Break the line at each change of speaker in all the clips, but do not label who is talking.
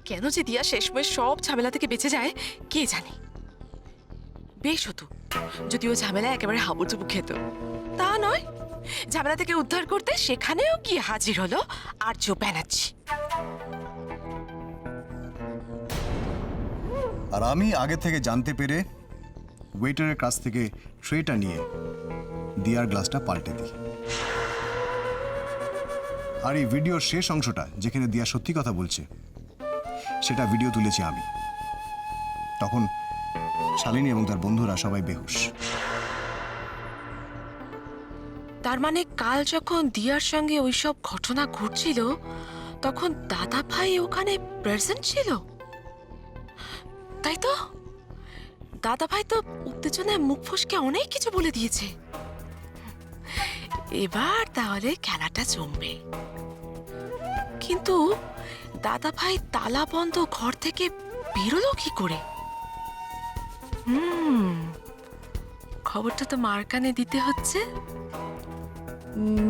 কেন যে দিয়া শেষমেশ সব ঝামেলা থেকে বেঁচে যায় কে জানে। বেশ হতো যদি ও ঝামেলা একেবারে হাবুডুবু খেত, তা নয়। ঝামেলা থেকে উদ্ধার করতে সেখানেও গিয়ে হাজির হলো আর্য ব্যানার্জি।
আর আমি আগে থেকে জানতে পেরে ওয়েটারের কাছ থেকে ট্রেটা নিয়ে দিয়ার গ্লাসটা পাল্টে দিই। আর এই ভিডিওর শেষ অংশটা যেখানে দিয়া সত্যি কথা বলছে সেটা ভিডিও তুলেছি আমি। তখন শালিনী এবং তার বন্ধুরা সবাই বেহুশ।
তার মানে কাল যখন দিয়ার সঙ্গে ওইসব ঘটনা ঘটছিল তখন দাদা ভাই ওখানে প্রেজেন্ট ছিল, তাই তো? দাদা ভাই তো উত্তেজনায় মুখ ফসকে অনেক কিছু বলে দিয়েছে। এবার তাহলে খেলাটা জমবে। কিন্তু দাদা ভাই তালা বন্ধ ঘর থেকে বেরোলো কি করে? খবরটা তো মার কানে দিতে হচ্ছে।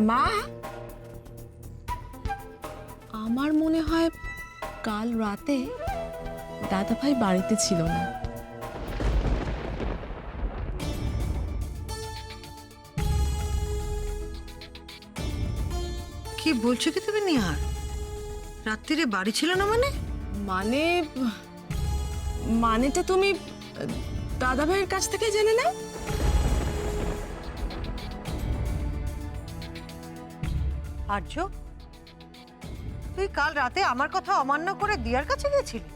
মা,
আমার মনে হয় কাল রাতে দাদাভাই বাড়িতে ছিল না।
কি বলছো কি তুমি নিহার? রাত্রিরে বাড়ি ছিল না মানে?
মানেটা তুমি দাদা ভাইয়ের কাছ থেকে জেনে নাও।
আর্য, তুই কাল রাতে আমার কথা অমান্য করে দিয়ার কাছে গেছিলি?